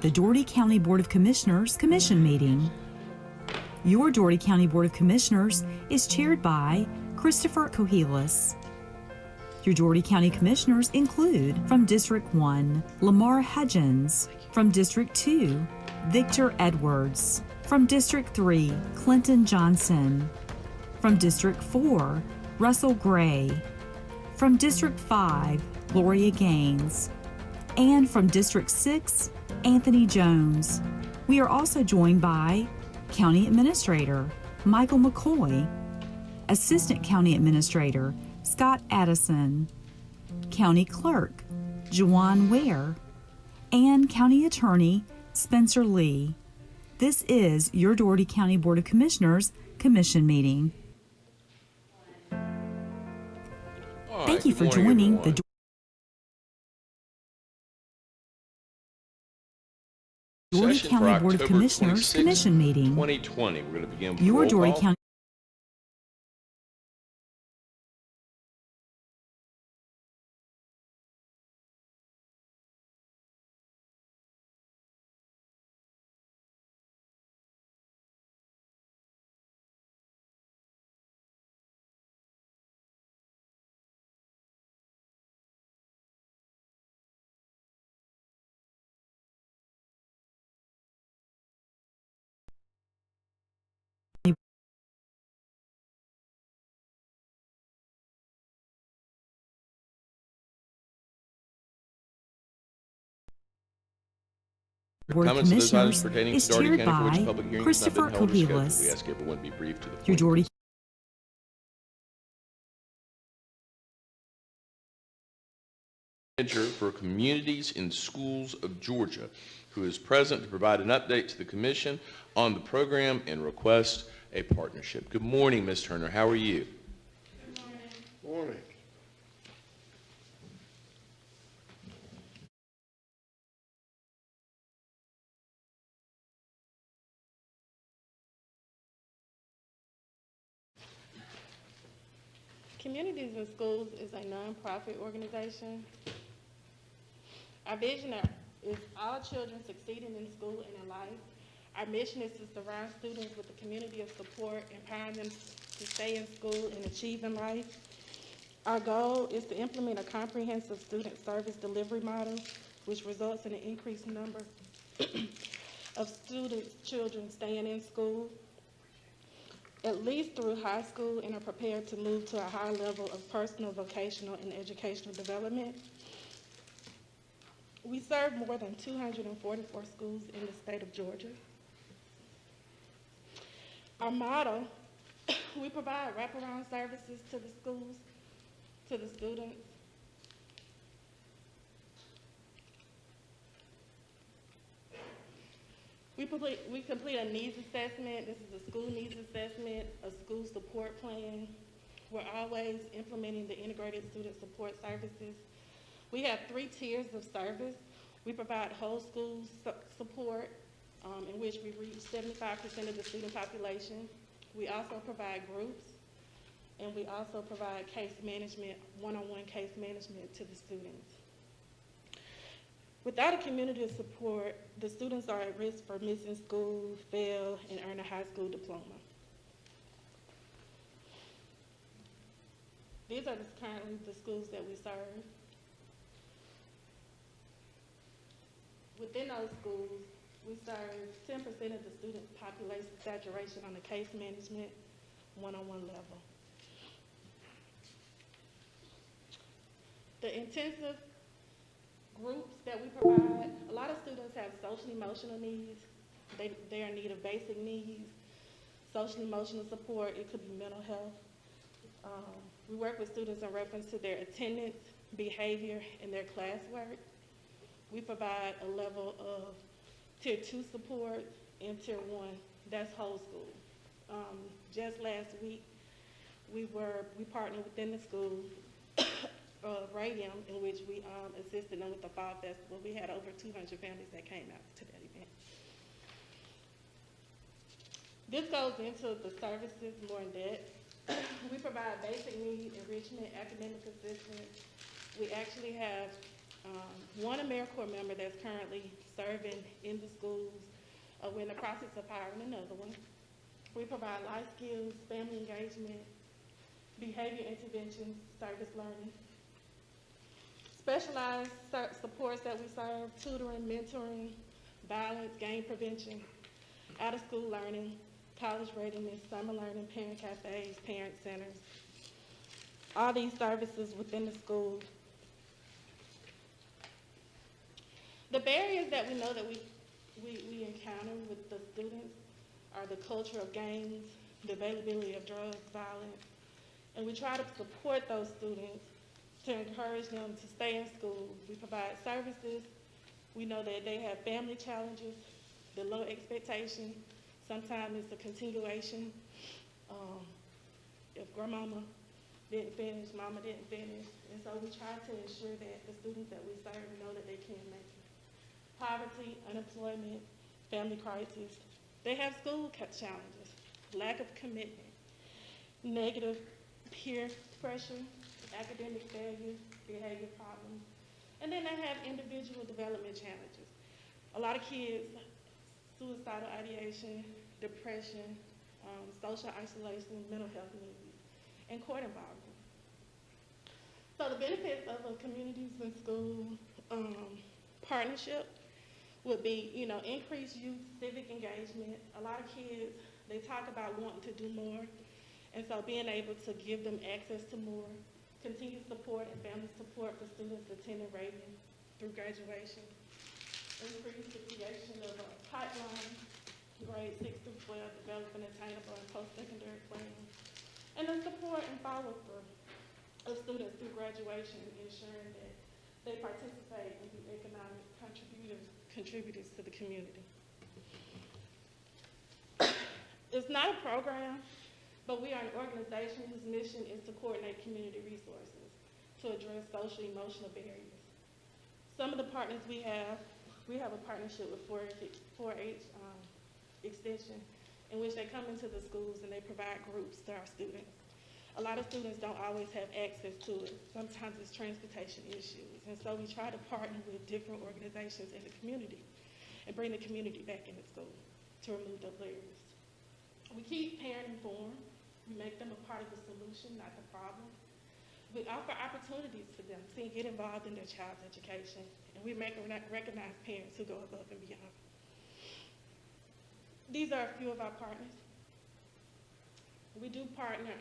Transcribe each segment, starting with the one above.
the Dougherty County Board of Commissioners Commission meeting. Your Dougherty County Board of Commissioners is chaired by Christopher Cohelis. Your Dougherty County Commissioners include, from District 1, Lamar Hudgens; from District 2, Victor Edwards; from District 3, Clinton Johnson; from District 4, Russell Gray; from District 5, Gloria Gaines; and from District 6, Anthony Jones. We are also joined by County Administrator Michael McCoy, Assistant County Administrator Scott Addison, County Clerk Juwan Ware, and County Attorney Spencer Lee. This is your Dougherty County Board of Commissioners Commission meeting. Thank you for joining the Dougherty County Board of Commissioners Commission meeting. 2020. We're going to begin with your roll Dougherty call. County Board of Comments on those items Commissioners pertaining is to Dougherty chaired County for which a by public hearing has not Christopher been held or scheduled. We Cohelis. ask everyone to be brief to the Your point. Dougherty Manager for Communities in Schools of Georgia, who is present to provide an update to the Commission on the program and request a partnership. Good morning, Ms. Turner. How are you? Good morning. Morning. Communities in Schools is a nonprofit organization. Our vision is all children succeeding in school and in life. Our mission is to surround students with a community of support, empowering them to stay in school and achieve in life. Our goal is to implement a comprehensive student service delivery model, which results in an increased number of children staying in school, at least through high school, and are prepared to move to a higher level of personal, vocational, and educational development. We serve more than 244 schools in the state of Georgia. Our motto, we provide wraparound services to the schools, to the students. We complete a needs assessment. This is a school needs assessment, a school support plan. We're always implementing the integrated student support services. We have 3 tiers of service. We provide whole school support, in which we reach 75% of the student population. We also provide groups, and we also provide case management, one-on-one case management to the students. Without a community of support, the students are at risk for missing school, fail, and earn a high school diploma. These are currently the schools that we serve. Within those schools, we serve 10% of the student population saturation on the case management one-on-one level. The intensive groups that we provide, a lot of students have social emotional needs. They are in need of basic needs, social emotional support. It could be mental health. We work with students in reference to their attendance, behavior, and their classwork. We provide a level of Tier 2 support and Tier 1, that's whole school. Just last week, we partnered within the school, Radium, in which we assisted them with the Fall Festival. We had over 200 families that came out to that event. This goes into the services more in depth. We provide basic need, enrichment, academic assistance. We actually have One AmeriCorps member that's currently serving in the schools. We're in the process of hiring another one. We provide life skills, family engagement, behavior interventions, service learning. Specialized supports that we serve: tutoring, mentoring, violence, gang prevention, out-of-school learning, college readiness, summer learning, parent cafes, parent centers. All these services within the school. The barriers that we know that we encounter with the students are the culture of gangs, the availability of drugs, violence, and we try to support those students to encourage them to stay in school. We provide services. We know that they have family challenges, the low expectation. Sometimes it's a continuation. If grandmama didn't finish, mama didn't finish. And so we try to ensure that the students that we serve know that they can make it. Poverty, unemployment, family crisis. They have school challenges, lack of commitment, negative peer pressure, academic failure, behavior problems. And then they have individual development challenges. A lot of kids, suicidal ideation, depression, social isolation, mental health needs, and court involvement. So the benefits of a communities and school partnership would be, increased youth civic engagement. A lot of kids, they talk about wanting to do more, and so being able to give them access to more, continued support and family support for students attending Raven through graduation, increase the creation of a pipeline, grades 6 through 12, developing attainable and post-secondary plans, and the support and follow-through of students through graduation, ensuring that they participate and be economic contributors to the community. It's not a program, but we are an organization whose mission is to coordinate community resources to address social emotional barriers. Some of the partners we have a partnership with 4-H Extension, in which they come into the schools and they provide groups to our students. A lot of students don't always have access to it. Sometimes it's transportation issues. And so we try to partner with different organizations in the community and bring the community back into school to remove the barriers. We keep parents informed. We make them a part of the solution, not the problem. We offer opportunities for them to get involved in their child's education, and we recognize parents who go above and beyond. These are a few of our partners. We do partner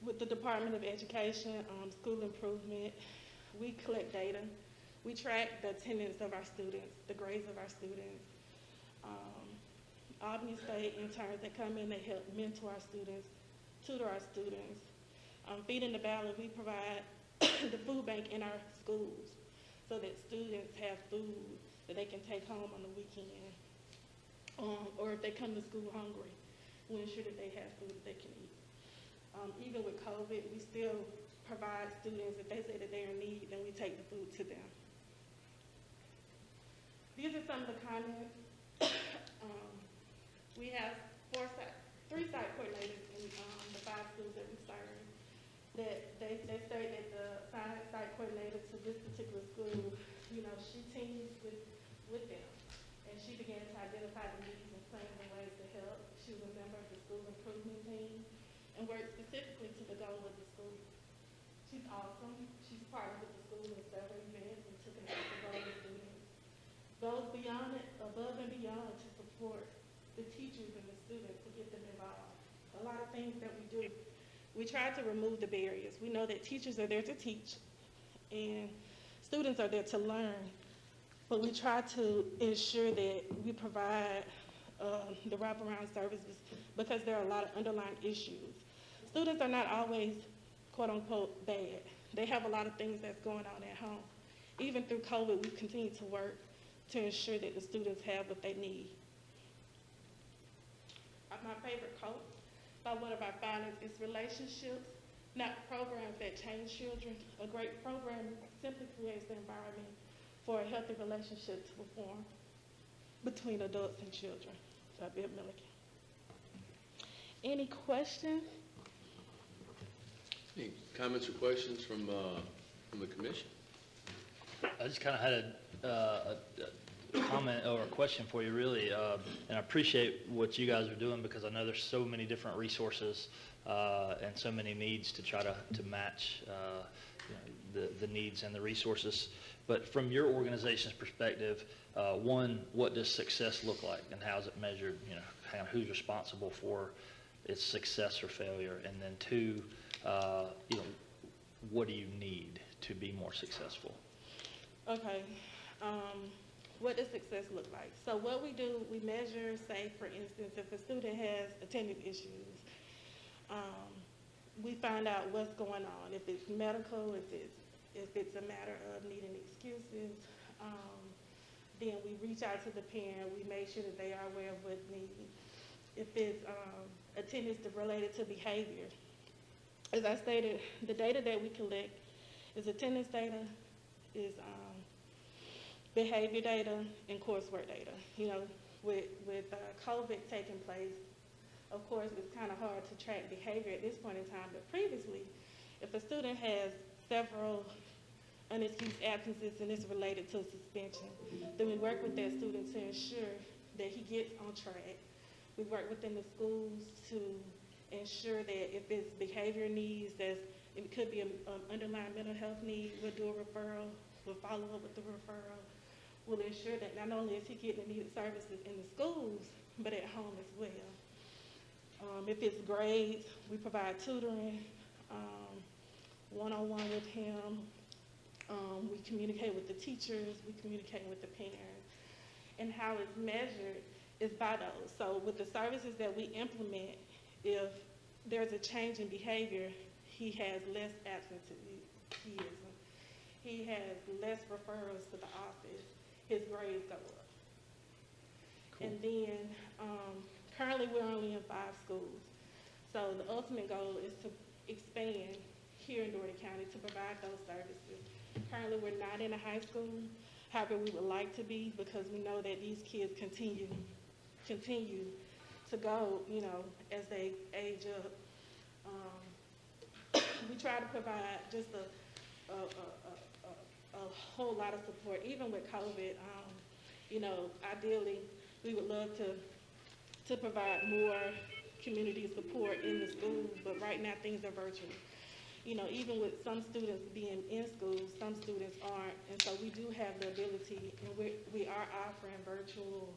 with the Department of Education, school improvement. We collect data. We track the attendance of our students, the grades of our students. Albany State interns that come in, they help mentor our students, tutor our students. Feeding the Valley, we provide the food bank in our schools so that students have food that they can take home on the weekend. Or if they come to school hungry, we ensure that they have food that they can eat. Even with COVID, we still provide students, if they say that they're in need, then we take the food to them. These are some of the comments. We have 3 site coordinators in the 5 schools that we serve. That they say that the site coordinator to this particular school, she teams with them. And she began to identify the needs and plan the ways to help. She was a member of the school improvement team and worked specifically to the goal of the school. She's awesome. She's partnered with the school in several events and took an active role in students. Goes beyond it, above and beyond, to support the teachers and the students to get them involved. A lot of things that we do. We try to remove the barriers. We know that teachers are there to teach and students are there to learn, but we try to ensure that we provide the wraparound services because there are a lot of underlying issues. Students are not always, quote unquote, bad. They have a lot of things that's going on at home. Even through COVID, we continue to work to ensure that the students have what they need. My favorite quote by one of our founders is, relationships, not programs that change children. A great program simply creates the environment for a healthy relationship to form between adults and children. So, Bill Milliken. Any questions? Any comments or questions from the commission? I just kind of had a comment or a question for you, really, and I appreciate what you guys are doing because I know there's so many different resources and so many needs to try to match the needs and the resources. But from your organization's perspective, one, what does success look like, and how is it measured? Kind of who's responsible for its success or failure, and then two, what do you need to be more successful? Okay. What does success look like? So what we do, we measure, say, for instance, if a student has attendance issues, we find out what's going on. If it's medical, if it's a matter of needing excuses, then we reach out to the parent. We make sure that they are aware of what's needed. If it's attendance related to behavior, as I stated, the data that we collect is attendance data, is behavior data, and coursework data. With COVID taking place, of course, it's kind of hard to track behavior at this point in time, but previously, if a student has several unexcused absences and it's related to suspension, then we work with that student to ensure that he gets on track. We work within the schools to ensure that if it's behavior needs, it could be an underlying mental health need, we'll do a referral, we'll follow up with the referral. We'll ensure that not only is he getting the needed services in the schools, but at home as well. If it's grades, we provide tutoring, one-on-one with him. We communicate with the teachers, we communicate with the parents. And how it's measured is by those. So with the services that we implement, if there's a change in behavior, he has less absenteeism. He has less referrals to the office. His grades go up. Cool. And then currently we're only in 5 schools. So the ultimate goal is to expand here in Dougherty County to provide those services. Currently we're not in a high school. However, we would like to be because we know that these kids continue to go, as they age up. We try to provide just a whole lot of support, even with COVID. Ideally, we would love to provide more community support in the schools, but right now things are virtual. Even with some students being in school, some students aren't, and so we do have the ability, and we are offering virtual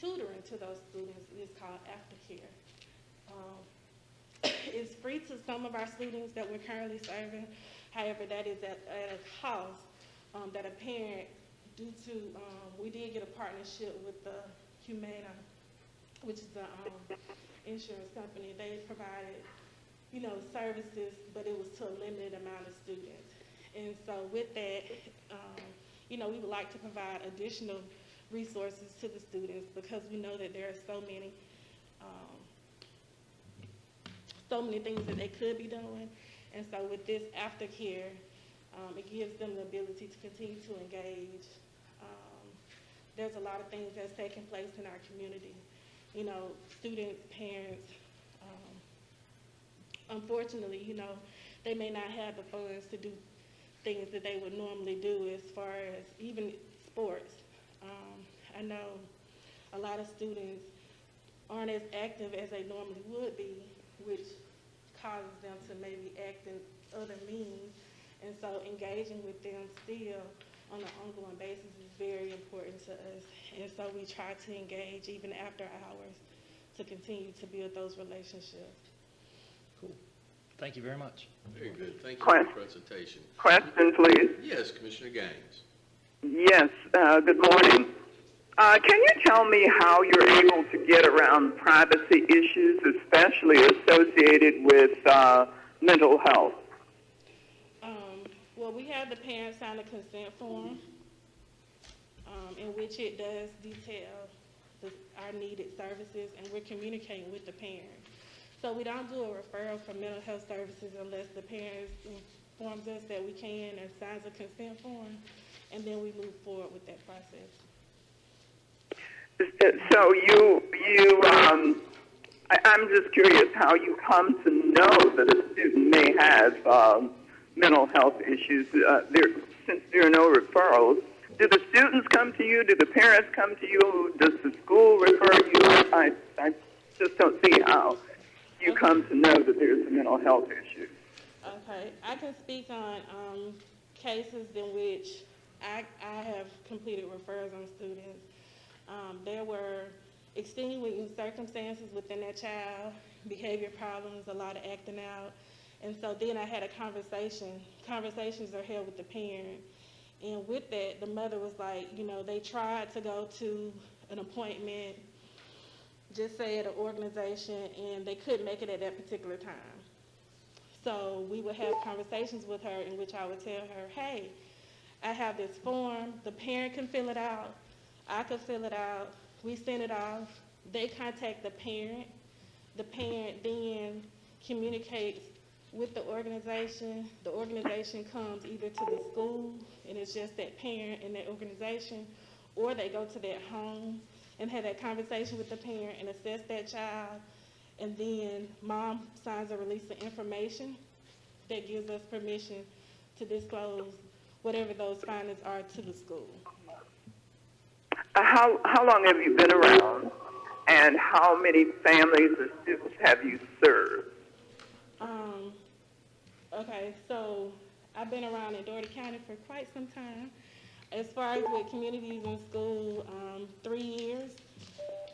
tutoring to those students. It's called aftercare. It's free to some of our students that we're currently serving. However, that is at a cost that a parent, due to, we did get a partnership with the Humana, which is the insurance company. They provided, services, but it was to a limited amount of students. And so with that, we would like to provide additional resources to the students because we know that there are so many things that they could be doing. And so with this aftercare, it gives them the ability to continue to engage. There's a lot of things that's taking place in our community. Students, parents, unfortunately, they may not have the funds to do things that they would normally do as far as even sports. I know a lot of students aren't as active as they normally would be, which causes them to maybe act in other means. And so engaging with them still on an ongoing basis is very important to us. And so we try to engage even after hours to continue to build those relationships. Cool. Thank you very much. Very good. Thank you for the presentation. Question, please. Yes, Commissioner Gaines. Yes, good morning. Can you tell me how you're able to get around privacy issues, especially associated with mental health? Well, we have the parent sign a consent form in which it does detail our needed services, and we're communicating with the parent. So we don't do a referral for mental health services unless the parent informs us that we can and signs a consent form, and then we move forward with that process. So I'm just curious how you come to know that a student may have mental health issues. since there are no referrals, do the students come to you? Do the parents come to you? Does the school refer you? I just don't see how you come to know that there's a mental health issue. Okay, I can speak on cases in which I have completed referrals on students. There were extenuating circumstances within that child, behavior problems, a lot of acting out. And so then I had a conversation. Conversations are held with the parent. And with that, the mother was like, you know, they tried to go to an appointment, just say at an organization, and they couldn't make it at that particular time. So we would have conversations with her in which I would tell her, hey, I have this form, the parent can fill it out, I could fill it out, we send it off, they contact the parent then communicates with the organization comes either to the school and it's just that parent and that organization, or they go to that home and have that conversation with the parent and assess that child, and then mom signs a release of information that gives us permission to disclose whatever those findings are to the school. How long have you been around, and how many families or students have you served? Okay, so I've been around in Dougherty County for quite some time. As far as with communities in school, 3 years.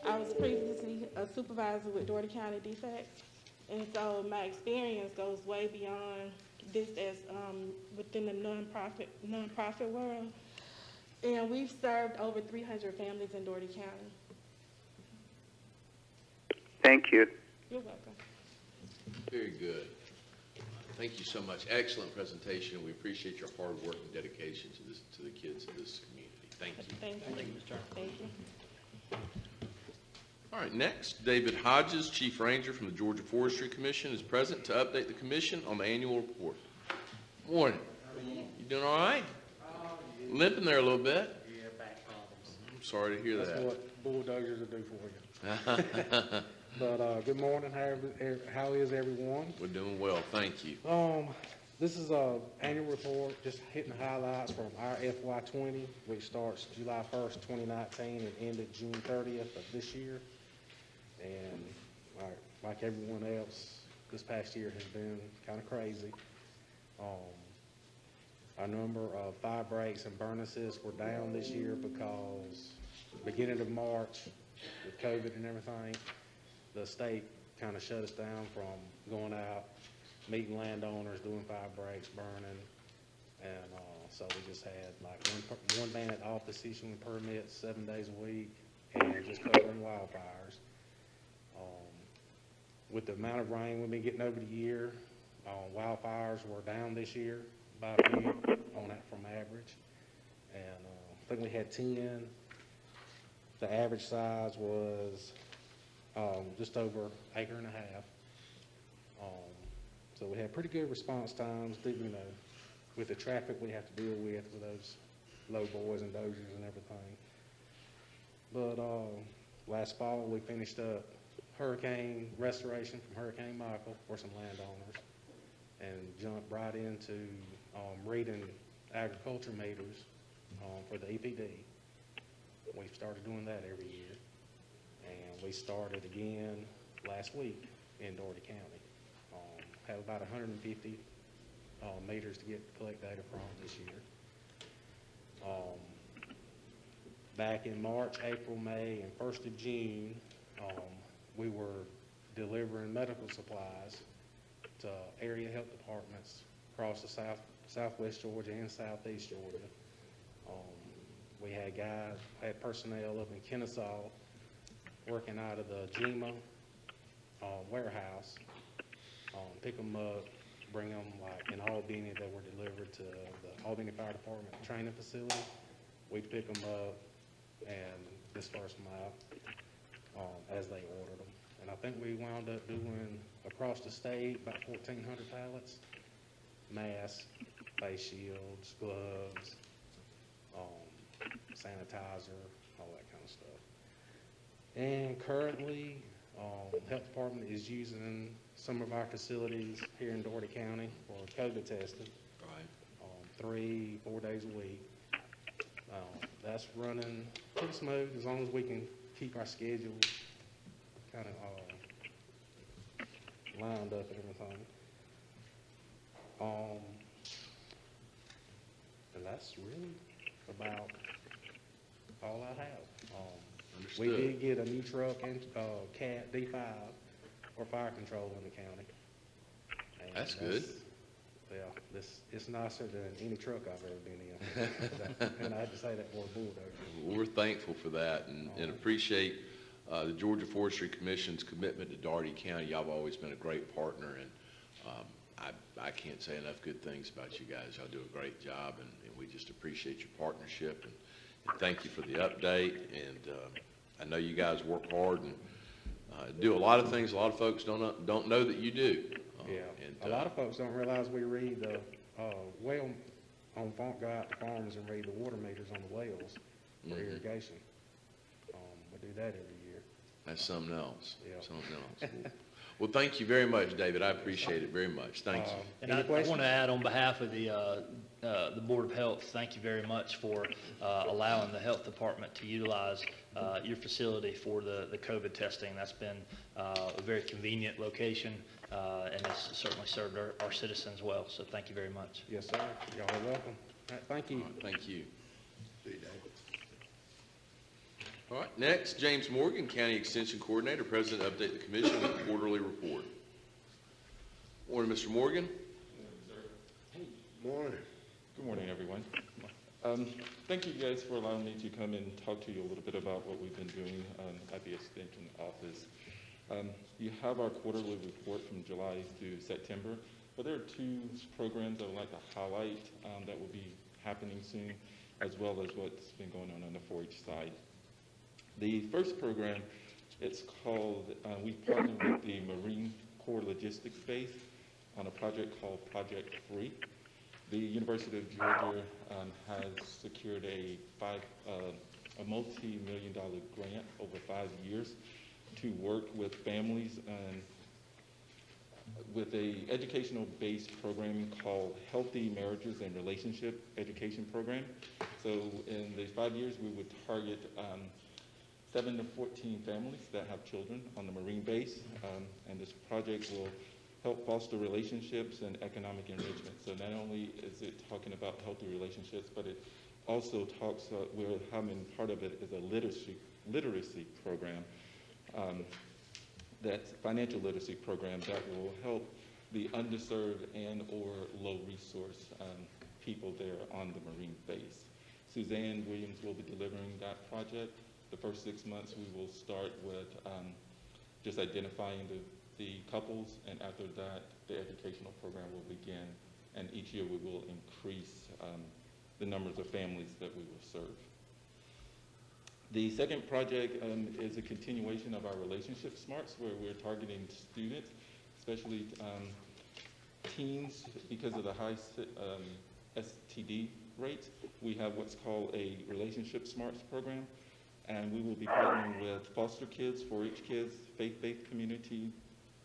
I was previously a supervisor with Dougherty County Defects, and so my experience goes way beyond this as within the nonprofit world. And we've served over 300 families in Dougherty County. Thank you. You're welcome. Very good. Thank you so much. Excellent presentation. We appreciate your hard work and dedication to the kids of this community. Thank you. Thank you. Thank you, Mr. Turner. Thank you. All right, next, David Hodges, Chief Ranger from the Georgia Forestry Commission, is present to update the commission on the annual report. Morning. You doing all right? Limping there a little bit. Yeah, back problems. I'm sorry to hear That's that. what bulldozers will do for you. But good morning. How is everyone? We're doing well, thank you. This is a annual report, just hitting the highlights from our FY20, which starts July 1st, 2019, and ended June 30th of this year. And like everyone else, this past year has been kind of crazy. Our number of fire breaks and burn assists were down this year because beginning of March, with COVID and everything, the state kind of shut us down from going out, meeting landowners, doing fire breaks, burning, and so we just had like one man at the office issuing permits 7 days a week and just covering wildfires. With the amount of rain we've been getting over the year, wildfires were down this year by a few on that from average, and I think we had 10. The average size was just over 1.5 acres. So we had pretty good response times, you know, with the traffic we have to deal with those low boys and dozers and everything. But last fall we finished up hurricane restoration from Hurricane Michael for some landowners, and jumped right into reading agriculture meters for the EPD. We've started doing that every year, and we started again last week in Dougherty County. Have about 150 meters to collect data from this year. Back in March, April, May, and 1st of June, we were delivering medical supplies to area health departments across the southwest Georgia and southeast Georgia. We had personnel up in Kennesaw working out of the GEMA warehouse. Pick them up, bring them like in Albany. They were delivered to the Albany Fire Department training facility. We'd pick them up and disperse them out as they ordered them. And I think we wound up doing across the state about 1,400 pallets, masks, face shields, gloves, sanitizer, all that kind of stuff. And currently, health department is using some of our facilities here in Dougherty County for COVID testing. Right. 3-4 days a week. That's running pretty smooth as long as we can keep our schedule kind of lined up and everything. And that's really about all I have. We Understood. did get a new truck and CAT D5 for fire control in the county. And That's good. Well, it's nicer than any truck I've ever been in. And I had to say that for a bulldozer. Well, we're thankful for that and appreciate the Georgia Forestry Commission's commitment to Dougherty County. Y'all have always been a great partner, and I can't say enough good things about you guys. Y'all do a great job, and we just appreciate your partnership, and thank you for the update. And I know you guys work hard and do a lot of things a lot of folks don't know that you do. Yeah, And, a lot of folks don't realize we read the well on farm, go out to farms and read the water meters on the wells for irrigation. We do that every year. That's something else. Yeah. Something else. Well, thank you very much, David. I appreciate it very much. Thank you. And Any I questions? want to add on behalf of the Board of Health, thank you very much for allowing the Health Department to utilize your facility for the COVID testing. That's been a very convenient location, and it's certainly served our citizens well. So thank you very much. Yes, sir. Y'all are welcome. All right, thank you. All right, thank you. All right, next, James Morgan, County Extension Coordinator, President, update the commission with the quarterly report. Morning, Mr. Morgan. Morning. Good morning, everyone. Thank you guys for allowing me to come and talk to you a little bit about what we've been doing at the Extension Office. You have our quarterly report from July through September, but there are two programs I would like to highlight that will be happening soon, as well as what's been going on the 4-H side. The first program, it's called, we partnered with the Marine Corps Logistics Base on a project called Project Free. The University of Georgia has secured a multi-million-dollar grant over 5 years to work with families with a educational-based program called Healthy Marriages and Relationship Education Program. So in the 5 years, we would target 7 to 14 families that have children on the Marine base, and this project will help foster relationships and economic enrichment. So not only is it talking about healthy relationships, but it also talks, we're having part of it is a literacy program, that's financial literacy program that will help the underserved and or low resource people there on the Marine base. Suzanne Williams will be delivering that project. The first 6 months we will start with just identifying the couples, and after that the educational program will begin, and each year we will increase the numbers of families that we will serve. The second project is a continuation of our relationship smarts, where we're targeting students, especially teens, because of the high STD rates. We have what's called a relationship smarts program, and we will be partnering with foster kids, 4-H kids, faith-based community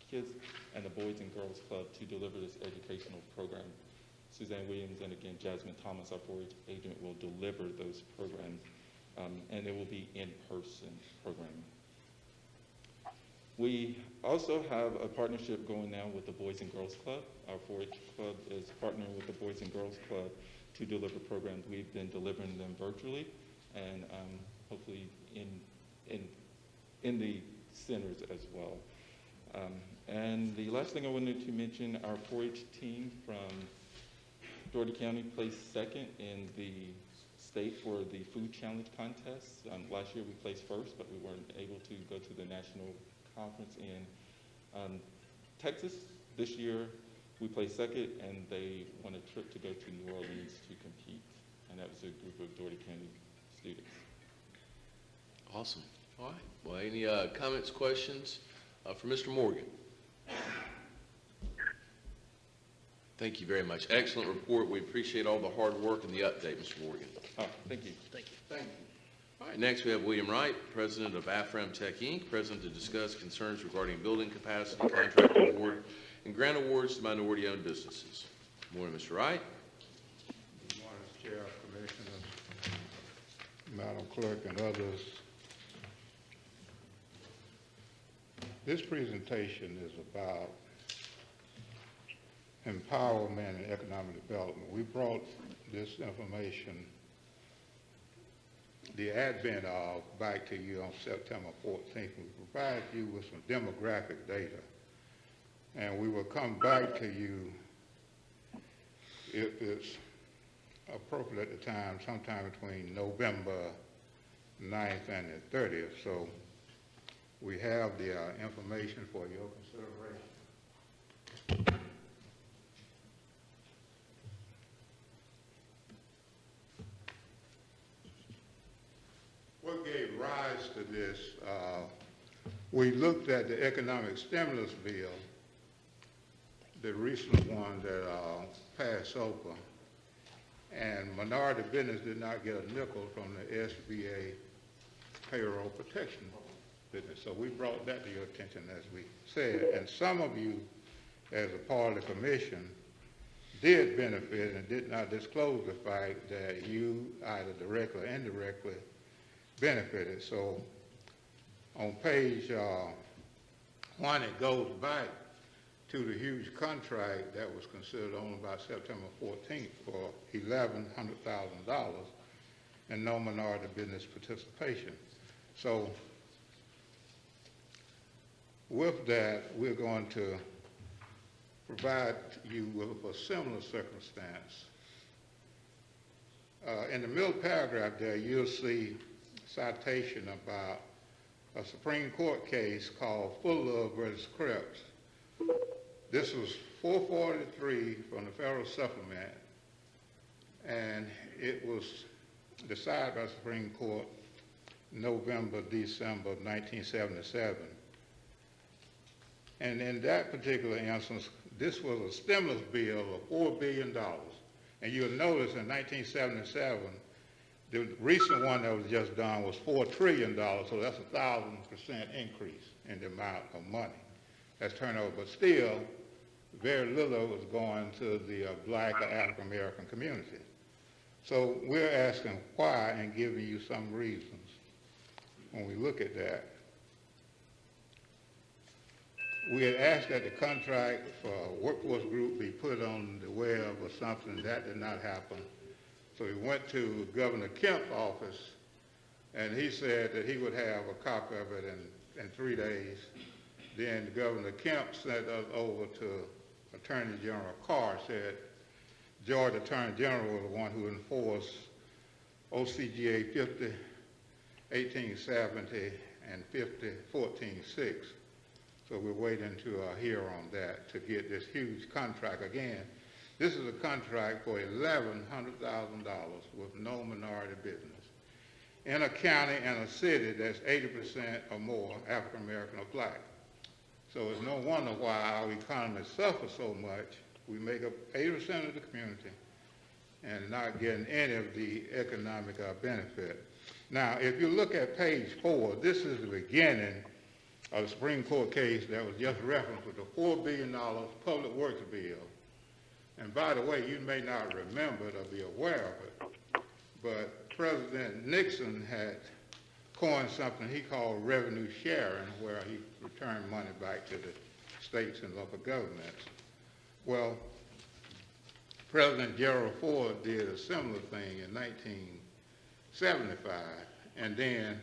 kids, and the Boys and Girls Club to deliver this educational program. Suzanne Williams and again Jasmine Thomas, our 4-H agent, will deliver those programs, and it will be in-person programming. We also have a partnership going now with the Boys and Girls Club. Our 4-H club is partnering with the Boys and Girls Club to deliver programs. We've been delivering them virtually, and hopefully in the centers as well. And the last thing I wanted to mention, our 4-H team from Dougherty County placed second in the state for the food challenge contest. Last year we placed first, but we weren't able to go to the national conference in Texas. This year we placed second, and they won a trip to go to New Orleans to compete, and that was a group of Dougherty County students. Awesome. All right. Well, any comments, questions for Mr. Morgan? Thank you very much. Excellent report. We appreciate all the hard work and the update, Mr. Morgan. Thank you. Thank you. Thank you. All right, next we have William Wright, President of Afram Tech Inc., present to discuss concerns regarding building capacity, contract award, and grant awards to minority-owned businesses. Morning, Mr. Wright. Madam Clerk, and others. This presentation is about empowerment and economic development. We brought this information, the advent of, back to you on September 14th. We provided you with some demographic data, and we will come back to you if it's appropriate at the time, sometime between November 9th and the 30th. So we have the information for your consideration. What gave rise to this, we looked at the economic stimulus bill, the recent one that passed over, and minority business did not get a nickel from the SBA payroll protection business. So we brought that to your attention, as we said, and some of you, as a part of the commission, did benefit and did not disclose the fact that you either directly or indirectly benefited. So on page 1, it goes back to the huge contract that was considered on about September 14th for $1,100,000 and no minority business participation. So with that, we're going to provide you with a similar circumstance. In the middle paragraph there, you'll see citation about a Supreme Court case called Fuller versus Krebs. This was 443 from the federal supplement, and it was decided by the Supreme Court November, December of 1977. And in that particular instance, this was a stimulus bill of $4 billion. And you'll notice in 1977, the recent one that was just done was $4 trillion, so that's 1,000% increase in the amount of money that's turned over. But still, very little was going to the black or African American community. So we're asking why and giving you some reasons when we look at that. We had asked that the contract for a workforce group be put on the web or something. That did not happen. So we went to Governor Kemp's office, and he said that he would have a copy of it in 3 days. Then Governor Kemp sent us over to Attorney General Carr, said Georgia Attorney General was the one who enforced OCGA 50, 1870, and 50, 14-6. So we're waiting to hear on that to get this huge contract. Again, this is a contract for $1,100,000 with no minority business in a county and a city that's 80% or more African American or black. So it's no wonder why our economy suffers so much. We make up 80% of the community and not getting any of the economic benefit. Now, if you look at page 4, this is the beginning of the Supreme Court case that was just referenced with the $4 billion public works bill. And by the way, you may not remember it or be aware of it, but President Nixon had coined something he called revenue sharing, where he returned money back to the states and local governments. Well, President Gerald Ford did a similar thing in 1975, and then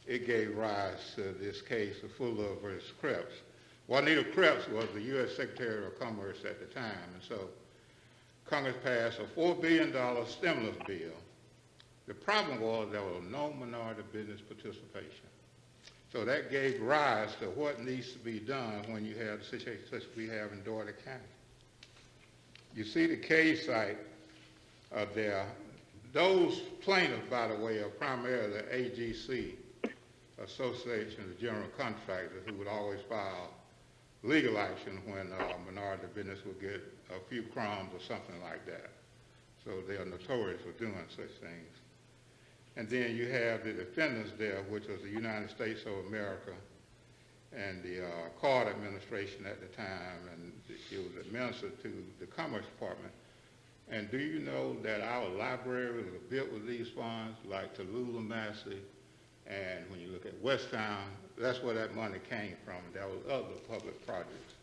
it gave rise to this case of Fuller versus Krebs. Juanita Krebs was the U.S. Secretary of Commerce at the time, and so Congress passed a $4 billion stimulus bill. The problem was there was no minority business participation. So that gave rise to what needs to be done when you have the situation such as we have in Dougherty County. You see the case site there. Those plaintiffs, by the way, are primarily the AGC, Association of General Contractors, who would always file legal action when minority business would get a few crumbs or something like that. So they are notorious for doing such things. And then you have the defendants there, which was the United States of America and the Carter administration at the time, and it was administered to the Commerce Department. And do you know that our library was built with these funds, like Tallulah, Massey, and when you look at Westtown, that's where that money came from. That was other public projects.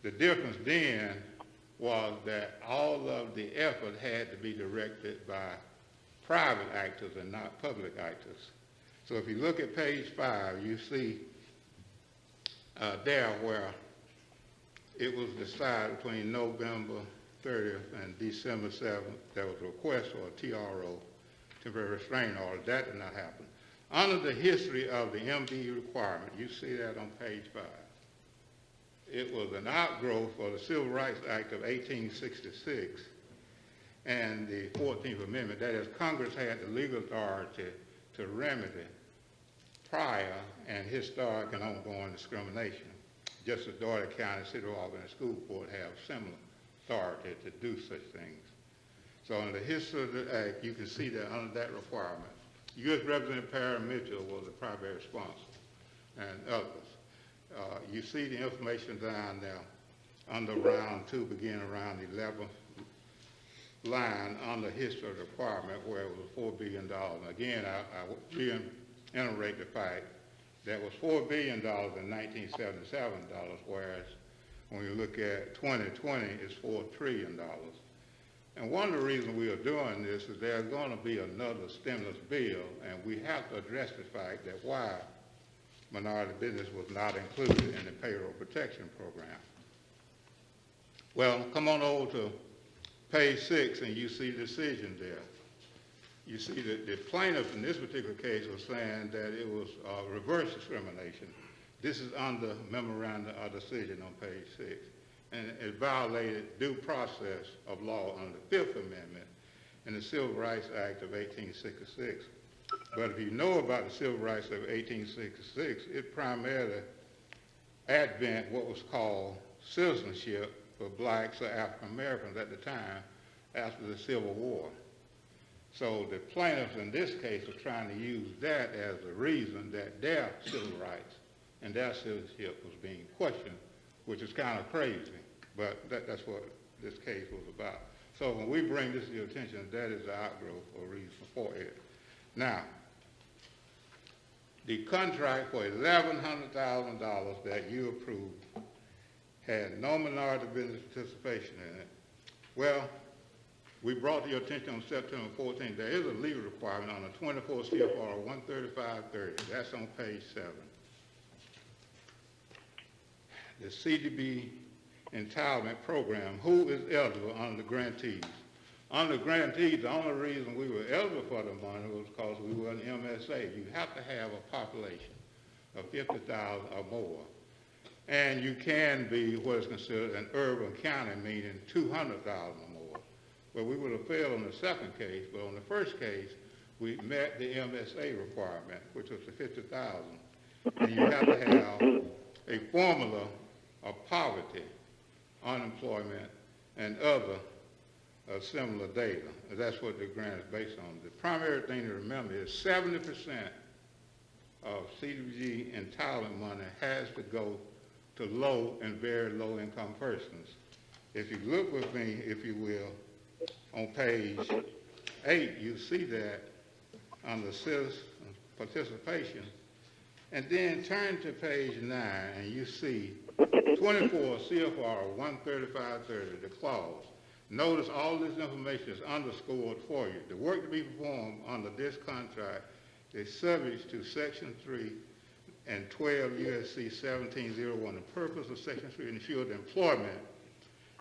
The difference then was that all of the effort had to be directed by private actors and not public actors. So if you look at page 5, you see there where it was decided between November 30th and December 7th, there was a request for a TRO, temporary restraining order. That did not happen. Under the history of the MBE requirement, you see that on page 5. It was an outgrowth of the Civil Rights Act of 1866 and the 14th Amendment. That is, Congress had the legal authority to remedy prior and historic and ongoing discrimination, just as Dougherty County, City of Albany School Board have similar authority to do such things. So in the history of the act, you can see that under that requirement, U.S. Representative Perry Mitchell was the primary sponsor and others. You see the information down there under round 2, beginning around the 11th line on the history of the requirement where it was $4 billion. Again, I reiterate the fact that was $4 billion in 1977, whereas when you look at 2020, it's $4 trillion. And one of the reasons we are doing this is there's going to be another stimulus bill, and we have to address the fact that why minority business was not included in the payroll protection program. Well, come on over to page 6, and you see the decision there. You see that the plaintiff in this particular case was saying that it was reverse discrimination. This is under memorandum of decision on page 6. And it violated due process of law under the 5th Amendment and the Civil Rights Act of 1866. But if you know about the Civil Rights of 1866, it primarily advent what was called citizenship for blacks or African Americans at the time after the Civil War. So the plaintiffs in this case are trying to use that as a reason that their civil rights and their citizenship was being questioned, which is kind of crazy, but that's what this case was about. So when we bring this to your attention, that is the outgrowth or reason for it. Now, the contract for $1,100,000 that you approved had no minority business participation in it. Well, we brought to your attention on September 14th, there is a legal requirement on the 24 CFR 13530. That's on page 7. The CDB entitlement program, who is eligible under the grantees? Under the grantees, the only reason we were eligible for the money was because we were an MSA. You have to have a population of 50,000 or more. And you can be what is considered an urban county, meaning 200,000 or more. Well, we would have failed on the second case, but on the first case, we met the MSA requirement, which was the 50,000. And you have to have a formula of poverty, unemployment, and other similar data. And that's what the grant is based on. The primary thing to remember is 70% of CDBG entitlement money has to go to low and very low income persons. If you look with me, if you will, on page 8, you see that under citizen participation, and then turn to page 9 and you see 24 CFR 13530, the clause. Notice all this information is underscored for you. The work to be performed under this contract is subject to Section 3 and 12 U.S.C. 1701. The purpose of Section 3 ensures employment,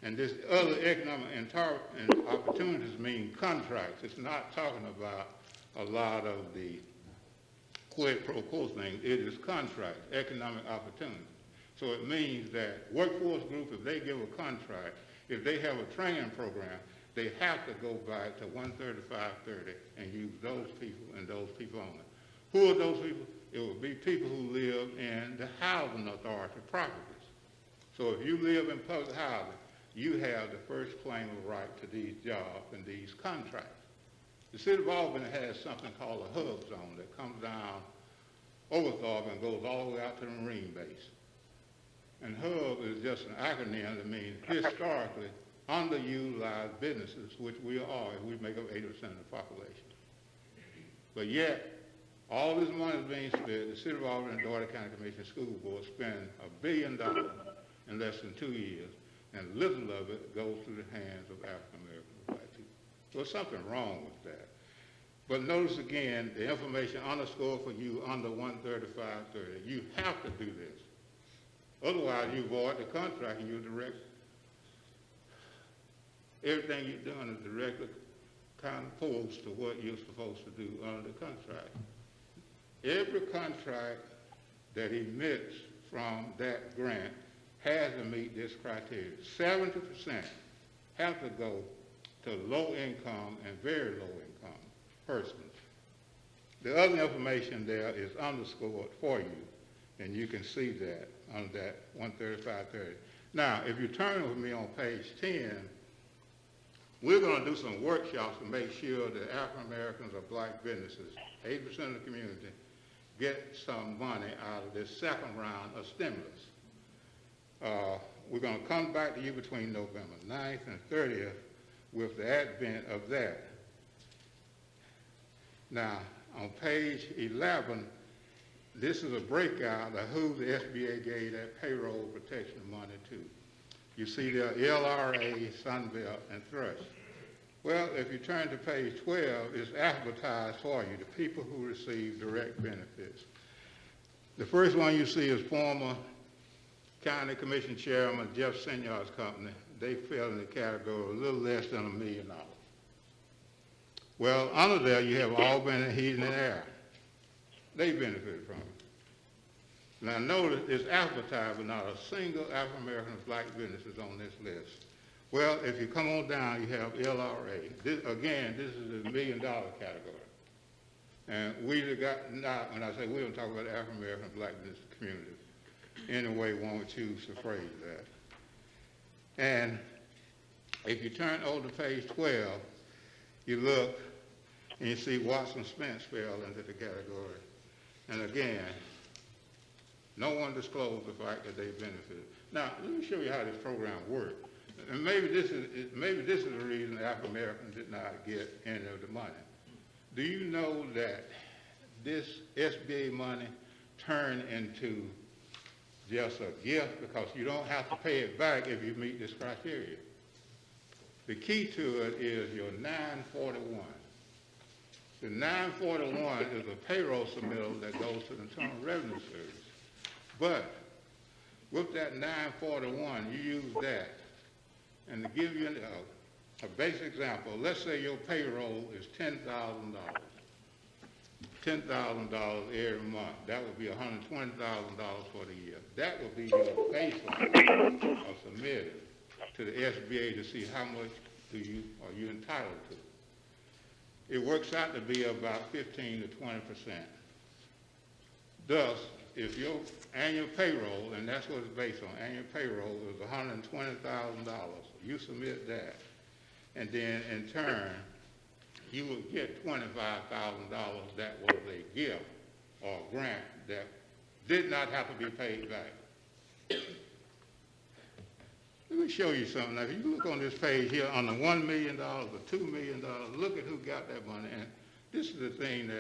and this other economic and opportunities mean contracts. It's not talking about a lot of the quid pro quo things. It is contracts, economic opportunity. So it means that workforce group, if they give a contract, if they have a training program, they have to go back to 13530 and use those people and those people only. Who are those people? It would be people who live in the housing authority properties. So if you live in public housing, you have the first claim of right to these jobs and these contracts. The city of Albany has something called a hub zone that comes down Overthorpe and goes all the way out to the Marine base. And hub is just an acronym that means historically underutilized businesses, which we are, and we make up 80% of the population. But yet, all this money is being spent. The City of Albany and Dougherty County Commission School Board spend $1 billion in less than 2 years, and little of it goes through the hands of African American and black people. So there's something wrong with that. But notice again, the information underscored for you under 13530. You have to do this. Otherwise, you void the contract and you direct. Everything you're doing is directly kind of opposed to what you're supposed to do under the contract. Every contract that emits from that grant has to meet this criteria. 70% have to go to low income and very low income persons. The other information there is underscored for you, and you can see that on that 13530. Now, if you turn with me on page 10, we're going to do some workshops to make sure that African Americans or black businesses, 80% of the community, get some money out of this second round of stimulus. We're going to come back to you between November 9th and 30th with the advent of that. Now, on page 11, this is a breakout of who the SBA gave that payroll protection money to. You see there LRA, Sunbelt, and Thrush. Well, if you turn to page 12, it's advertised for you, the people who receive direct benefits. The first one you see is former County Commission Chairman Jeff Senyard's company. They fell in the category a little less than $1 million. Well, under there you have Albany Heating and Air. They benefited from it. Now notice it's advertised, but not a single African American black business is on this list. Well, if you come on down, you have LRA. This is the $1 million category. And we got, not, when I say we don't talk about the African American black business community, any way one would choose to phrase that. And if you turn over to page 12, you look and you see Watson Spence fell into the category. And again, no one disclosed the fact that they benefited. Now, let me show you how this program worked. And maybe this is the reason African Americans did not get any of the money. Do you know that this SBA money turned into just a gift because you don't have to pay it back if you meet this criteria? The key to it is your 941. The 941 is a payroll submittal that goes to the Internal Revenue Service. But with that 941, you use that. And to give you a basic example, let's say your payroll is $10,000. $10,000 every month. That would be $120,000 for the year. That would be your baseline of submitted to the SBA to see how much are you entitled to. It works out to be about 15 to 20%. Thus, if your annual payroll, and that's what it's based on, annual payroll is $120,000, you submit that, and then in turn, you will get $25,000 that was a gift or grant that did not have to be paid back. Let me show you something. Now, if you look on this page here on the $1 million or $2 million, look at who got that money. And this is the thing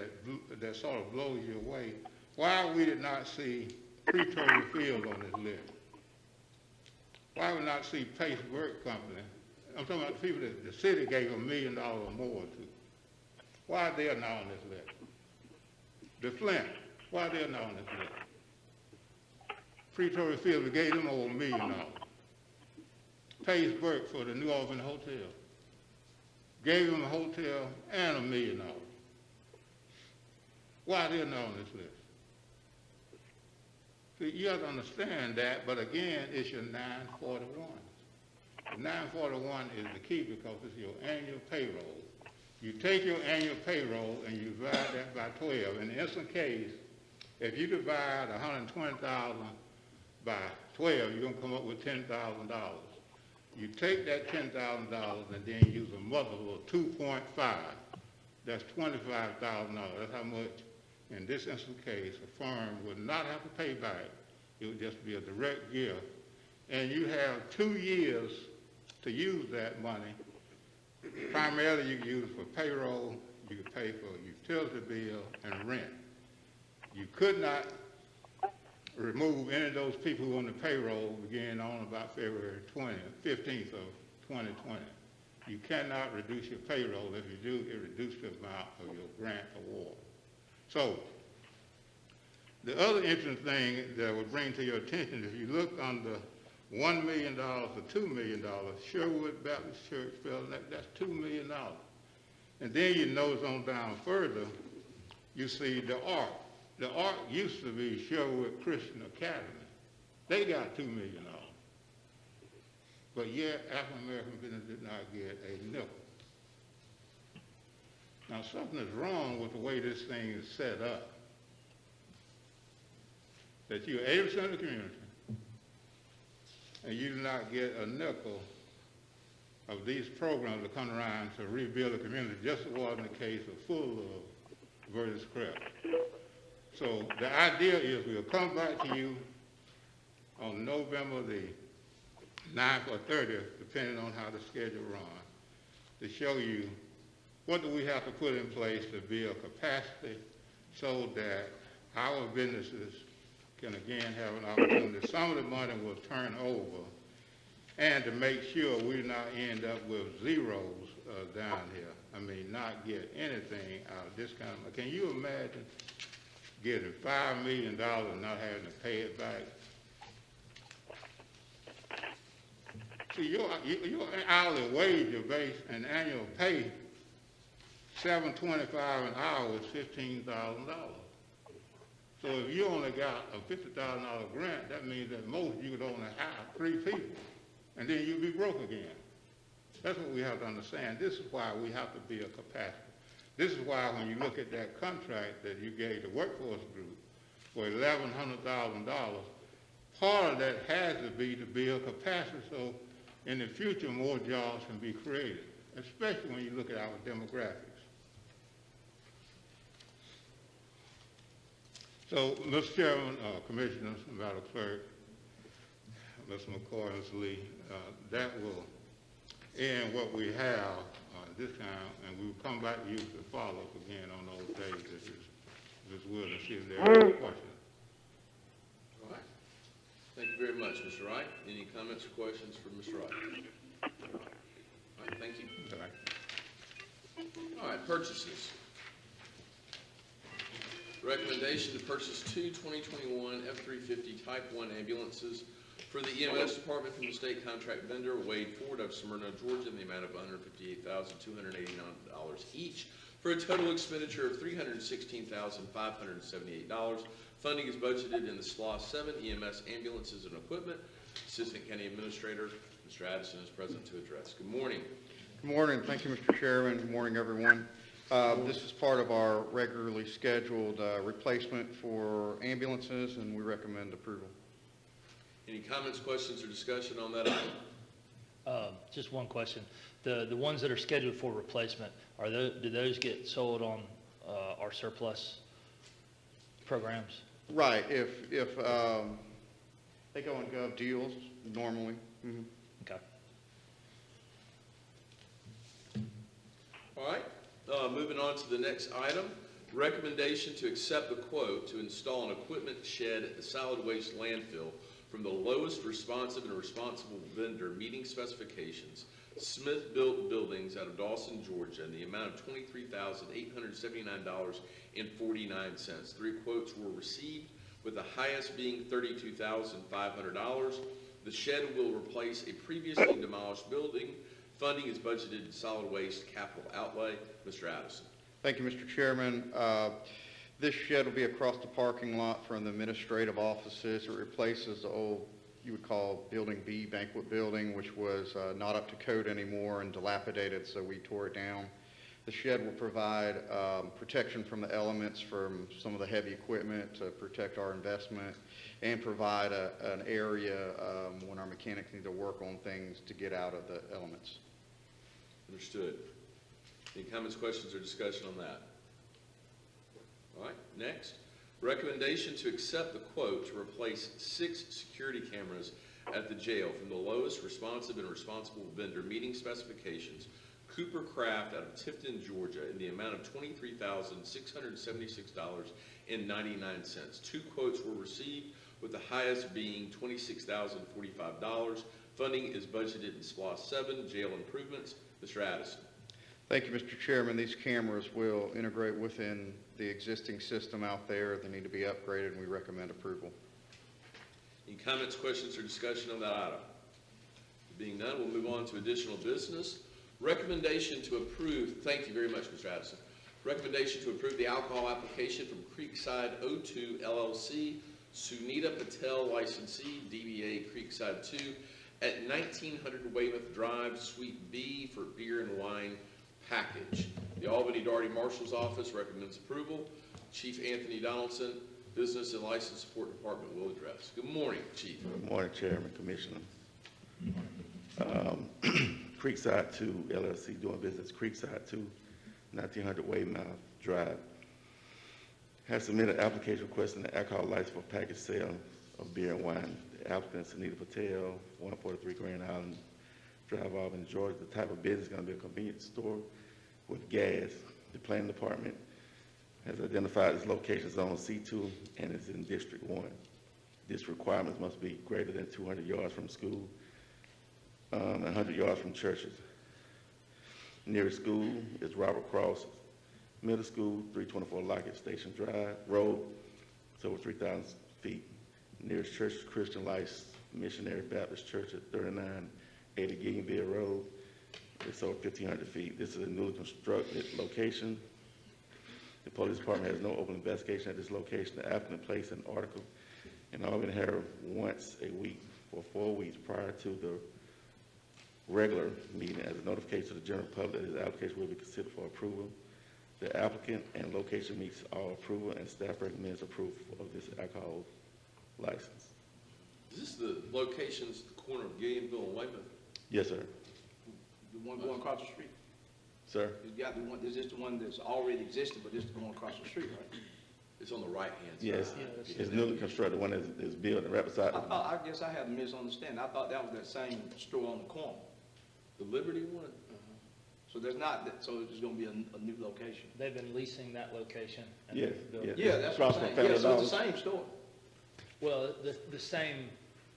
that sort of blows you away. Why we did not see Pretoria Field on this list? Why we not see Pace Work Company? I'm talking about the people that the city gave $1 million or more to. Why are they not on this list? The Flint, why are they not on this list? Pretoria Field, we gave them over $1 million. Pace Work for the New Orleans Hotel. Gave them a hotel and $1 million. Why are they not on this list? See, you have to understand that, but again, it's your 941. The 941 is the key because it's your annual payroll. You take your annual payroll and you divide that by 12. In the instant case, if you divide 120,000 by 12, you're going to come up with $10,000. You take that $10,000 and then use a multiple of 2.5. That's $25,000. That's how much, in this instant case, a firm would not have to pay back. It would just be a direct gift. And you have 2 years to use that money. Primarily, you can use it for payroll, you could pay for utility bill and rent. You could not remove any of those people who are on the payroll beginning on about February 15th of 2020. You cannot reduce your payroll. If you do, it reduces the amount of your grant award. So, the other interesting thing that I would bring to your attention, if you look under $1 million or $2 million, Sherwood Baptist Church fell, that's $2 million. And then you notice on down further, you see the Ark. The Ark used to be Sherwood Christian Academy. They got $2 million. But yet, African American business did not get a nickel. Now, something is wrong with the way this thing is set up. That you're 80% of the community, and you do not get a nickel of these programs that come around to rebuild the community, just as was in the case of Full versus Crest. So the idea is we'll come back to you on November the 9th or 30th, depending on how the schedule runs, to show you what do we have to put in place to build capacity so that our businesses can again have an opportunity. Some of the money will turn over, and to make sure we not end up with zeros down here. I mean, not get anything out of this kind of, can you imagine getting $5 million and not having to pay it back? See, your hourly wage, your base and annual pay, $7.25 an hour is $15,000. So if you only got a $50,000 grant, that means that most you could only hire 3 people, and then you'd be broke again. That's what we have to understand. This is why we have to build capacity. This is why when you look at that contract that you gave the workforce group for $1,100,000, part of that has to be to build capacity so in the future more jobs can be created, especially when you look at our demographics. So, Mr. Chairman, Commissioners, Madam Clerk, Mr. McCoy, that will end what we have this time, and we will come back to you to follow up again on those days if it's willing to see if there are any questions. All right. Thank you very much, Mr. Wright. Any comments or questions for Mr. Wright? All right, thank you. All right. All right, purchases. Recommendation to purchase 2 2021 F-350 Type 1 ambulances for the EMS department from the state contract vendor Wade Ford of Smyrna, Georgia, in the amount of $158,289 each, for a total expenditure of $316,578. Funding is budgeted in the SLOSS 7 EMS ambulances and equipment. Assistant County Administrator, Mr. Addison, is present to address. Good morning. Good morning. Thank you, Mr. Chairman. Good morning, everyone. This is part of our regularly scheduled replacement for ambulances, and we recommend approval. Any comments, questions, or discussion on that item? Just one question. The ones that are scheduled for replacement, do those get sold on our surplus programs? Right. If they go on Gov deals normally. Mm-hmm. Okay. All right. Moving on to the next item, recommendation to accept the quote to install an equipment shed at the solid waste landfill from the lowest responsive and responsible vendor meeting specifications, Smith Built Buildings out of Dawson, Georgia, in the amount of $23,879.49. 3 quotes were received, with the highest being $32,500. The shed will replace a previously demolished building. Funding is budgeted in solid waste capital outlay. Mr. Addison. Thank you, Mr. Chairman. This shed will be across the parking lot from the administrative offices. It replaces the old, you would call Building B banquet building, which was not up to code anymore and dilapidated, so we tore it down. The shed will provide protection from the elements from some of the heavy equipment to protect our investment and provide an area when our mechanics need to work on things to get out of the elements. Understood. Any comments, questions, or discussion on that? All right, next. Recommendation to accept the quote to replace 6 security cameras at the jail from the lowest responsive and responsible vendor meeting specifications, Cooper Craft out of Tifton, Georgia, in the amount of $23,676.99. 2 quotes were received, with the highest being $26,045. Funding is budgeted in SPLOST 7, jail improvements. Mr. Addison. Thank you, Mr. Chairman. These cameras will integrate within the existing system out there. They need to be upgraded, and we recommend approval. Any comments, questions, or discussion on that item? Being none, we'll move on to additional business. Recommendation to approve, thank you very much, Mr. Addison. Recommendation to approve the alcohol application from Creekside O2 LLC, Sunita Patel licensee, DBA Creekside 2, at 1900 Weymouth Drive, Suite B, for beer and wine package. The Albany Dougherty Marshal's Office recommends approval. Chief Anthony Donaldson, Business and License Support Department, will address. Good morning, Chief. Good morning, Chairman, Commissioner. Creekside 2 LLC, doing business Creekside 2, 1900 Weymouth Drive, has submitted an application requesting an alcohol license for package sale of beer and wine. The applicant is Sunita Patel, 143 Grand Island Drive, Albany, Georgia. The type of business is going to be a convenience store with gas. The planning department has identified its location zone C2 and is in District 1. This requirements must be greater than 200 yards from school, 100 yards from churches. Nearest school is Robert Cross Middle School, 324 Lockett Station Drive Road. It's over 3,000 feet. Nearest church is Christian Life Missionary Baptist Church at 3980 Gillianville Road. It's over 1,500 feet. This is a newly constructed location. The police department has no open investigation at this location. The applicant placed an article in Albany Herald once a week for 4 weeks prior to the regular meeting as a notification to the general public that his application will be considered for approval. The applicant and location meets all approval, and staff recommends approval of this alcohol license. Is this the locations at the corner of Gillianville and Weymouth? Yes, sir. The one going across the street? Sir? You got the one, is this the one that's already existed, but this is the one across the street, right? It's on the right-hand side. Yes. It's newly constructed. One is built right beside. I guess I had a misunderstanding. I thought that was that same store on the corner. The Liberty one? So there's not, so it's gonna be a new location? They've been leasing that location. and Yes, built- yes. Yeah, that's what I'm saying. Yeah, so it's the same store. Well, the same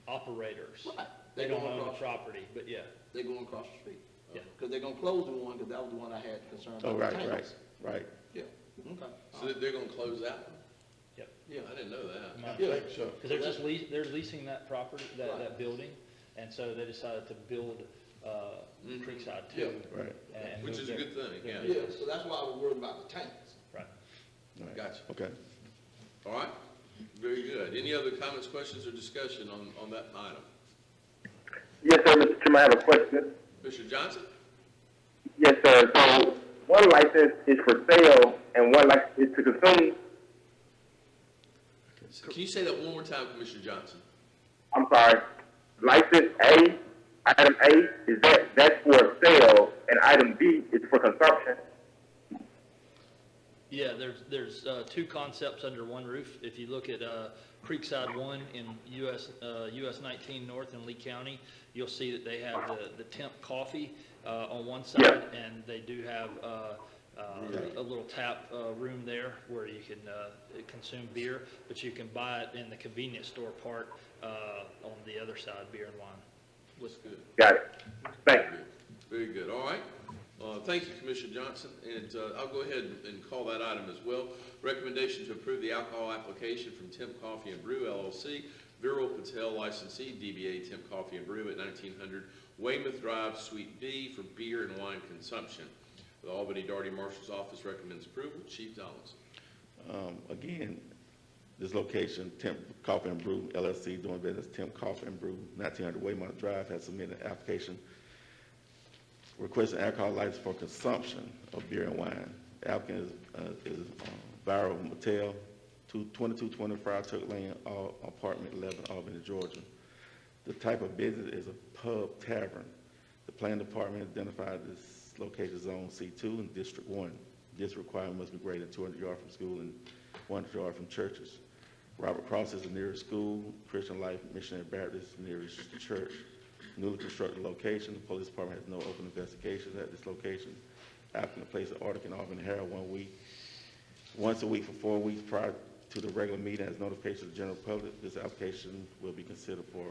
operators. Right. They don't own the across- property, but yeah. They're going across the street. Yeah. Because they're gonna close the one, because that was the one I had concern about. Oh, the right, tanks. right. Yeah, okay. So they're gonna close that one? Yep. Yeah. I didn't know that. Yeah. Because they're leasing that property, that building, and so they decided to build Creekside 2. Yeah. Right. and Which move is a their- good thing, their yeah. Yeah, business. so that's why I was worried about the tanks. Right. Right. Gotcha. Okay. All right, very good. Any other comments, questions, or discussion on that item? Yes, sir, Mr. Chairman, I have a question. Mr. Johnson? Yes, sir. So one license is for sale and one license is to consume. Can you say that one more time, Commissioner Johnson? I'm sorry. License A, item A, that's for sale, and item B is for consumption. Yeah, there's 2 concepts under one roof. If you look at Creekside 1 in US 19 North in Lee County, you'll see that they have the temp coffee on one side, Yeah. and they do have a little tap room there where you can consume beer, but you can buy it in the convenience store part on the other side, beer and wine. What's good? Got it. Thank you. Very good. All right. Thank you, Commissioner Johnson, and I'll go ahead and call that item as well. Recommendation to approve the alcohol application from Temp Coffee and Brew LLC, Viral Patel licensee, DBA Temp Coffee and Brew at 1900 Weymouth Drive, Suite B, for beer and wine consumption. The Albany Dougherty Marshal's Office recommends approval. Chief Donaldson. Again, this location, Temp Coffee and Brew LLC, doing business Temp Coffee and Brew, 1900 Weymouth Drive, has submitted an application requesting alcohol license for consumption of beer and wine. The applicant is Viral Patel, 2220 Friar Tuck Lane, apartment 11, Albany, Georgia. The type of business is a pub tavern. The planning department identified this location zone C2 in District 1. This requirement must be greater than 200 yards from school and 100 yards from churches. Robert Cross is the nearest school. Christian Life Missionary Baptist is the nearest church. Newly constructed location. The police department has no open investigations at this location. Applicant placed an article in Auburn Herald once a week for 4 weeks prior to the regular meeting as notification to the general public. This application will be considered for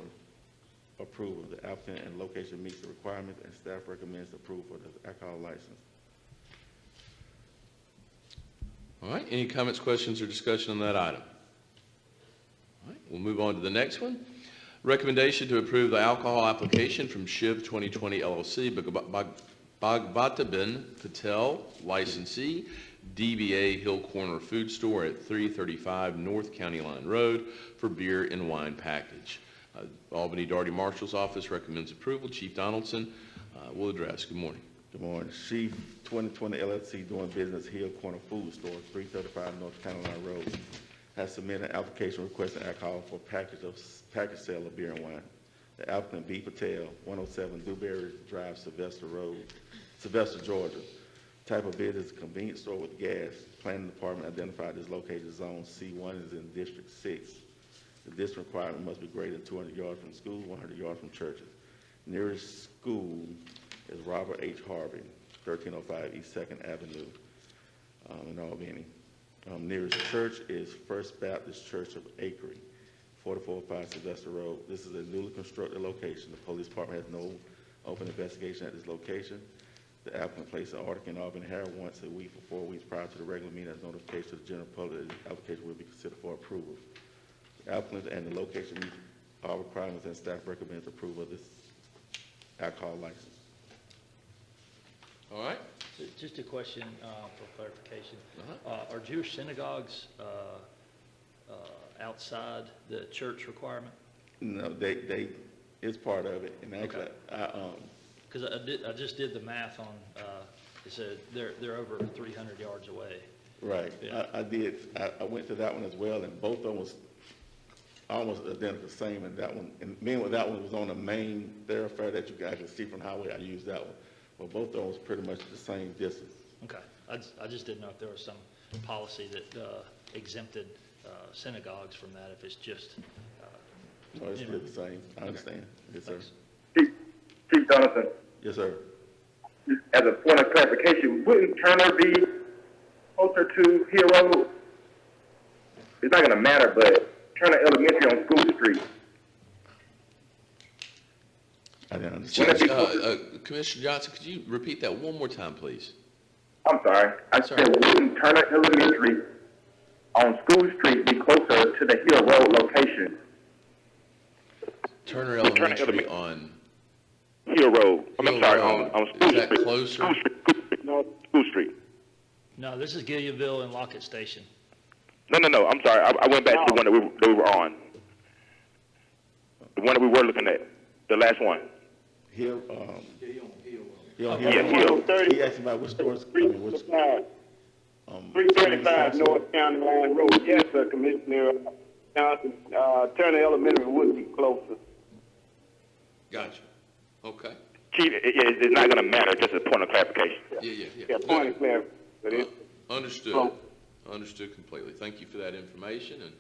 approval. The applicant and location meets the requirements, and staff recommends approval for the alcohol license. All right, any comments, questions, or discussion on that item? All right, we'll move on to the next one. Recommendation to approve the alcohol application from Shiv 2020 LLC, Bhagavatabin Patel, licensee, DBA Hill Corner Food Store at 335 North County Line Road for beer and wine package. Albany Dougherty Marshal's Office recommends approval. Chief Donaldson will address. Good morning. Good morning. Chief 2020 LLC doing business Hill Corner Food Store, 335 North County Line Road, has submitted an application requesting alcohol for package sale of beer and wine. The applicant B. Patel, 107 Dewberry Drive, Sylvester, Georgia. Type of business, convenience store with gas. Planning department identified this location as Zone C1 is in District 6. The distance requirement must be greater than 200 yards from school, 100 yards from churches. Nearest school is Robert H. Harvey, 1305 East 2nd Avenue in Albany. Nearest church is First Baptist Church of Acre, 4405 Sylvester Road. This is a newly constructed location. The police department has no open investigation at this location. The applicant placed an article in Auburn Herald once a week for 4 weeks prior to the regular meeting as notification to the general public. The application will be considered for approval. The applicant and the location meet all requirements, and staff recommends approval of this alcohol license. All right. Just a question for clarification. Are Jewish synagogues outside the church requirement? No, they it's part of it, and actually, Because I just did the math on, it said they're over 300 yards away. right. Yeah. I went to that one as well, and both of them was almost identical, same in that one. And meanwhile, that one was on the main thoroughfare that you guys can see from the highway. I used that one. Well, both of them was pretty much the same distance. Okay. I just didn't know if there was some policy that exempted synagogues from that, if it's just. No, it's still the same. I understand. Yes, sir. Chief Donaldson, Yes, sir. as a point of clarification, wouldn't Turner be closer to Hill Road? It's not going to matter, but Turner Elementary on School Street. I didn't understand. Commissioner Johnson, could you repeat that one more time, please? I'm sorry. I said, wouldn't Turner Elementary on School Street be closer to the Hill Road location? Turner Elementary on Hill Road. Hill sorry, Road. on Is School that Street. closer? School Street. No, School Street. No, this is Gilliamville and Lockett Station. No. I'm sorry. I went back to the one that we were on. The one that we were looking at. The last one. Hill, Yeah, Hill. he asked about which stores, which, 335 North County Line Road. Yes, sir, Commissioner Johnson. Turner Elementary would be closer. Gotcha. Okay. Chief, it's not going to matter. Just a point of clarification. Yeah. Point of clarification. But it's Understood. close. Understood completely. Thank you for that information. And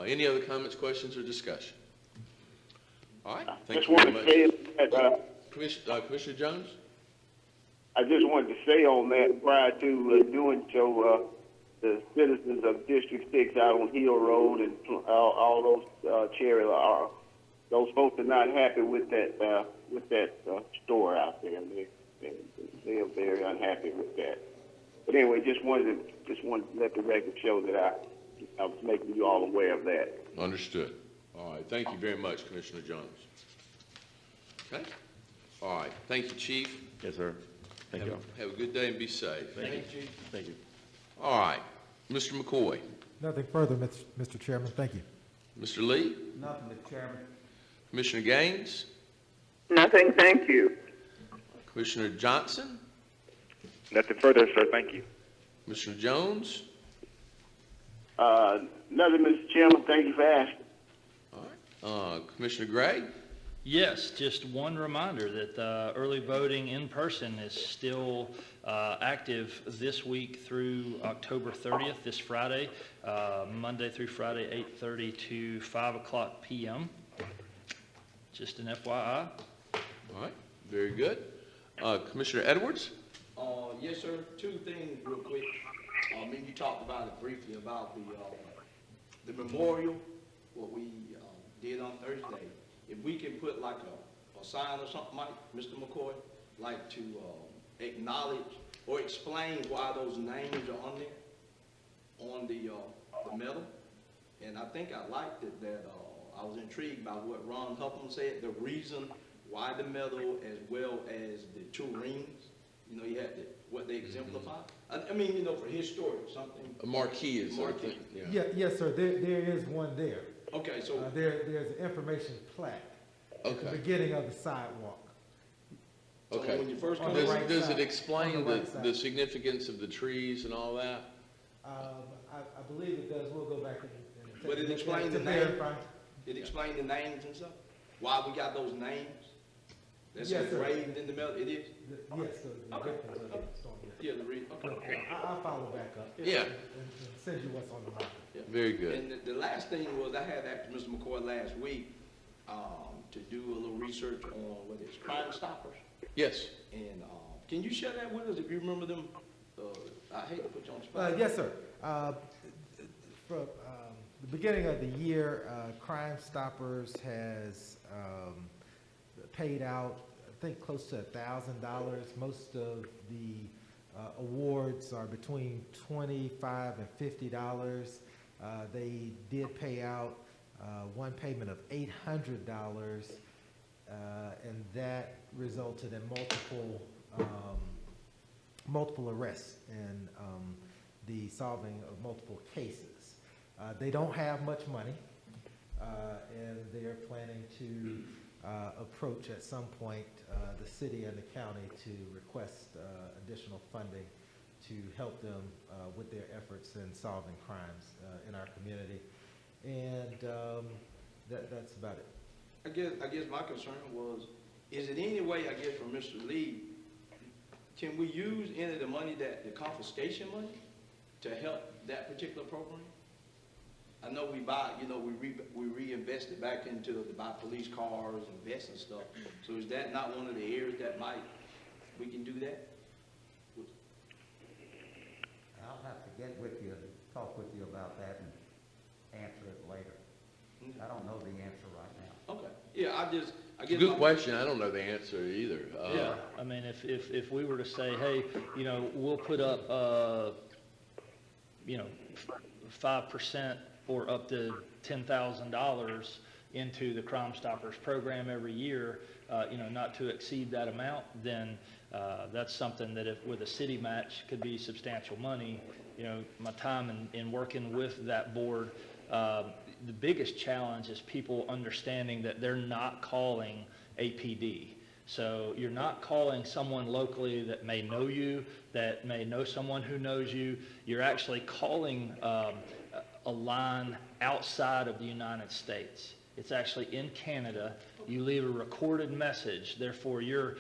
any other comments, questions, or discussion? All right. Thank Just you very wanted much. to say that, Commissioner Jones? I just wanted to say on that prior to doing so, the citizens of District 6 out on Hill Road and all those Cherry those folks are not happy with that store out there. They are very unhappy with that. But anyway, just wanted to let the record show that I was making you all aware of that. Understood. All right. Thank you very much, Commissioner Jones. Okay. All right. Thank you, Chief. yes, sir. Thank you. Have a good day and be safe. Thank you, Chief. Thank you. All right. Mr. McCoy. Nothing further, Mr. Chairman. Thank you. Mr. Lee. Nothing, Mr. Chairman. Commissioner Gaines. Nothing, thank you. Commissioner Johnson. Nothing further, sir. Thank you. Commissioner Jones. Nothing, Mr. Chairman. Thank you for asking. All right. Commissioner Gray. Yes, just one reminder that early voting in person is still active this week through October 30th, this Friday, Monday through Friday, 8:30 to 5 o'clock p.m. Just an FYI. All right, very good. Commissioner Edwards? Yes, sir. Two things real quick. You talked about it briefly about the memorial, what we did on Thursday. If we can put like a sign or something, Mr. McCoy, like to acknowledge or explain why those names are on there, on the medal. And I think I liked it that I was intrigued by what Ron Hupham said, the reason why the medal as well as the two rings. You know, you had what they exemplify. I mean, you know, for historic something. A marquee is Marquee. something. Yeah, yes, sir, there is one there. Okay, so There's an information plaque at the Okay. beginning of the sidewalk. so Okay. when you first On come the Does, right does side. it explain On the right side. the significance of the trees and all that? I believe it does, we'll go back and take But a it look at explains to the name. verify. It explained the names and stuff? Why we got those names? That's Yes, sir. engraved in the metal, it is? Yes, sir, the victims of the storm, yes. Yeah, the read, okay. I'll follow back up. Yeah. And send you what's on the map. Very good. And the last thing was, I had asked Mr. McCoy last week, to do a little research on what is Crime Stoppers. Yes. And, can you share that with us if you remember them? I hate to put you on the spot. Yes, sir. From the beginning of the year, Crime Stoppers has paid out, I think, close to $1,000. Most of the awards are between $25 and $50. They did pay out one payment of $800, and that resulted in multiple arrests and the solving of multiple cases. They don't have much money, and they are planning to approach at some point the city and the county to request additional funding to help them with their efforts in solving crimes in our community. And that's about it. I guess my concern was, is it any way, I guess, for Mr. Lee, can we use any of the money the confiscation money to help that particular program? I know we buy, you know, we reinvest it back into to buy police cars and vests and stuff. So is that not one of the areas that we can do that? I'll have to get with you, talk with you about that and answer it later. I don't know the answer right now. Okay. Yeah, I guess. Good question. I don't know the answer either. Yeah, I mean, if we were to say, hey, you know, we'll put up, you know, 5% or up to $10,000 into the Crime Stoppers program every year, you know, not to exceed that amount, then that's something that if with a city match could be substantial money. You know, my time in working with that board, the biggest challenge is people understanding that they're not calling APD. So you're not calling someone locally that may know you, that may know someone who knows you. You're actually calling a line outside of the United States. It's actually in Canada. You leave a recorded message, therefore your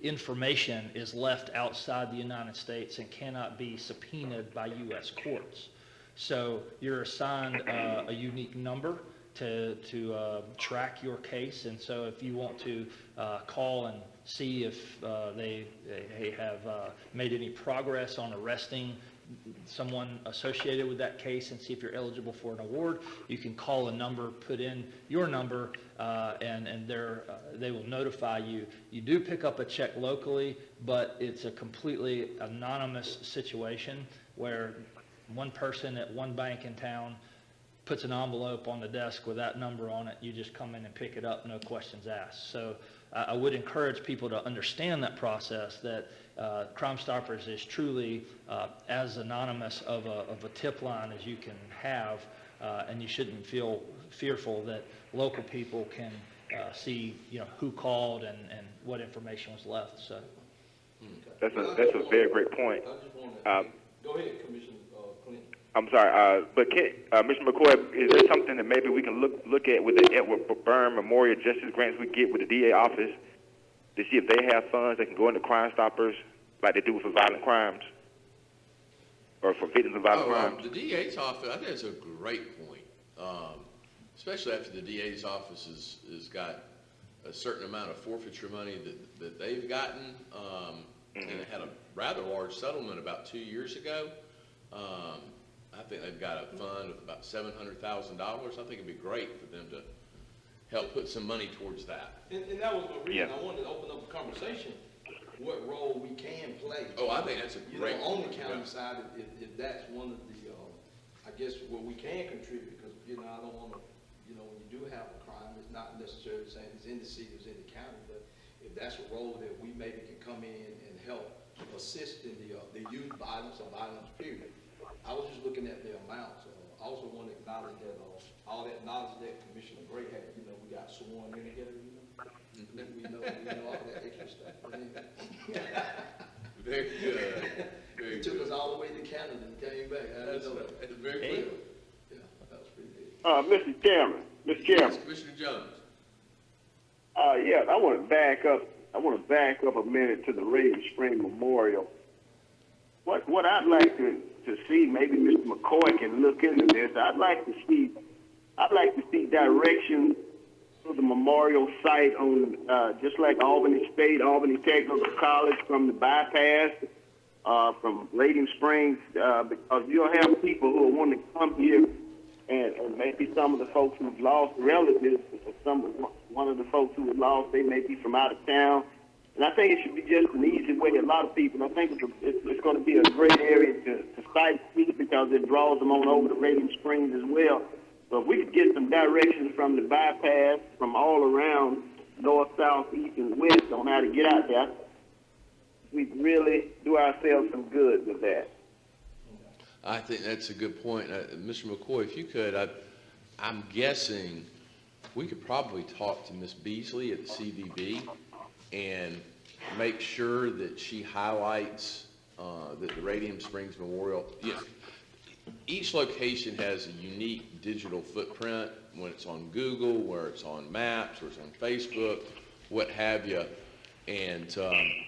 information is left outside the United States and cannot be subpoenaed by U.S. courts. So you're assigned a unique number to track your case, and so if you want to call and see if they have made any progress on arresting someone associated with that case and see if you're eligible for an award, you can call a number, put in your number, and they will notify you. You do pick up a check locally, but it's a completely anonymous situation where one person at one bank in town puts an envelope on the desk with that number on it. You just come in and pick it up, no questions asked. So I would encourage people to understand that process, that Crime Stoppers is truly as anonymous of a tip line as you can have, and you shouldn't feel fearful that local people can see, you know, who called and what information was left. So That's a very great point. I just want to, go ahead, Commissioner Clinton. I'm sorry, but Mr. McCoy, is there something that maybe we can look at with the Edward Byrne Memorial Justice Grants we get with the DA office to see if they have funds that can go into Crime Stoppers like they do for violent crimes? Or for victims of violent crimes? The DA's office, I think that's a great point. Especially after the DA's office has got a certain amount of forfeiture money that they've gotten, and it had a rather large settlement about 2 years ago. I think they've got a fund of about $700,000. I think it'd be great for them to help put some money towards that. And that was the reason I wanted to open up a conversation, what role we can play. Oh, I think that's a great. On the county side, if that's one of the, I guess, where we can contribute, because, I don't want to, when you do have a crime, it's not necessarily saying it's in the city, it's in the county, but if that's a role that we maybe can come in and help assist in the youth violence or violence period. I was just looking at the amounts. I also want to acknowledge that all that knowledge that Commissioner Gray had, we got sworn in together, we know all that extra stuff. Very good. Very It took good. us all the way to Canada and came back. That's very clear. Yeah, that was pretty good. Mr. Chairman, Yes, Commissioner Jones. Yeah, I want to back up. I want to back up a minute to the Raven Spring Memorial. What I'd like to see, maybe Mr. McCoy can look into this. I'd like to see directions for the memorial site on just like Albany State, Albany Technical College from the bypass, from Raven Springs, because you'll have people who will want to come here, and maybe some of the folks who've lost relatives, one of the folks who was lost, they may be from out of town. And I think it should be just an easy way. A lot of people, I think it's going to be a great area to sightsee because it draws them on over to Raven Springs as well. So if we could get some directions from the bypass, from all around, north, south, east, and west on how to get out there, we'd really do ourselves some good with that. I think that's a good point. Mr. McCoy, if you could, I'm guessing we could probably talk to Ms. Beasley at the CVB and make sure that she highlights that the Radium Springs Memorial, each location has a unique digital footprint when it's on Google, where it's on maps, or it's on Facebook, what have you. And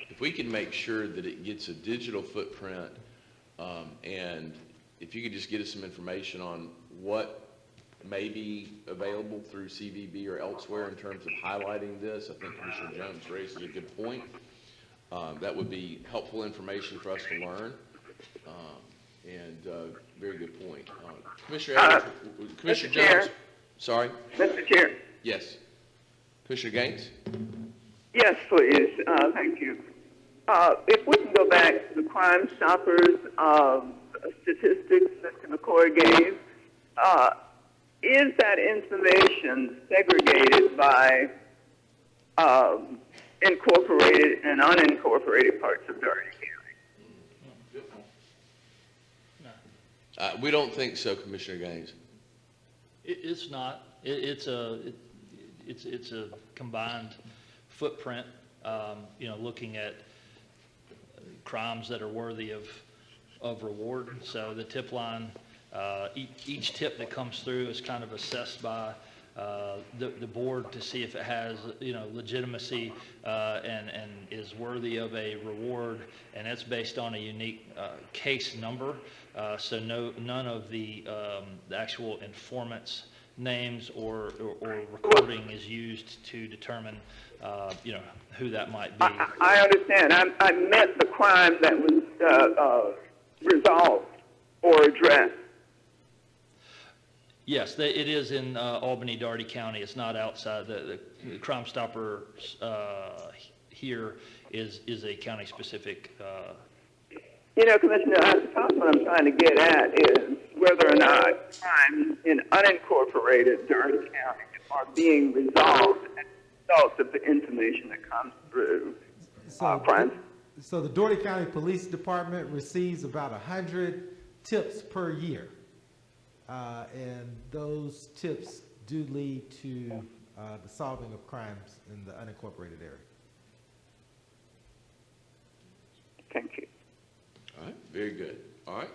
if we can make sure that it gets a digital footprint, and if you could just get us some information on what may be available through CVB or elsewhere in terms of highlighting this, I think Commissioner Jones raises a good point. That would be helpful information for us to learn, and very good point. Commissioner Edwards, Commissioner Jones. Chair. Sorry? Mr. Chair. Yes. Commissioner Gaines? Yes, please. Thank you. If we can go back to the Crime Stoppers statistics Mr. McCoy gave, is that information segregated by incorporated and unincorporated parts of Dougherty County? We don't think so, Commissioner Gaines. It's not. It's a combined footprint, looking at crimes that are worthy of reward. So the tip line, each tip that comes through is kind of assessed by the board to see if it has, legitimacy and is worthy of a reward, and that's based on a unique case number. So none of the actual informants' names or recording is used to determine, who that might be. I understand. I meant the crime that was resolved or addressed. Yes, it is in Albany, Dougherty County. It's not outside. The Crime Stopper here is a county-specific. Commissioner, I suppose what I'm trying to get at is whether or not crimes in unincorporated Dougherty County are being resolved as a result of the information that comes through crimes. So the Dougherty County Police Department receives about 100 tips per year. And those tips do lead to the solving of crimes in the unincorporated area. Thank you. All right, very good. All right.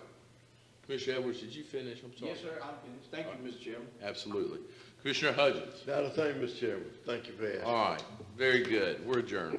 Commissioner Edwards, did you finish? I'm sorry. Yes, sir, I'm finished. Thank you, Mr. Chairman. Absolutely. Commissioner Hudgens. Not a thing, Mr. Chairman. Thank you for asking. All right, very good. We're adjourned.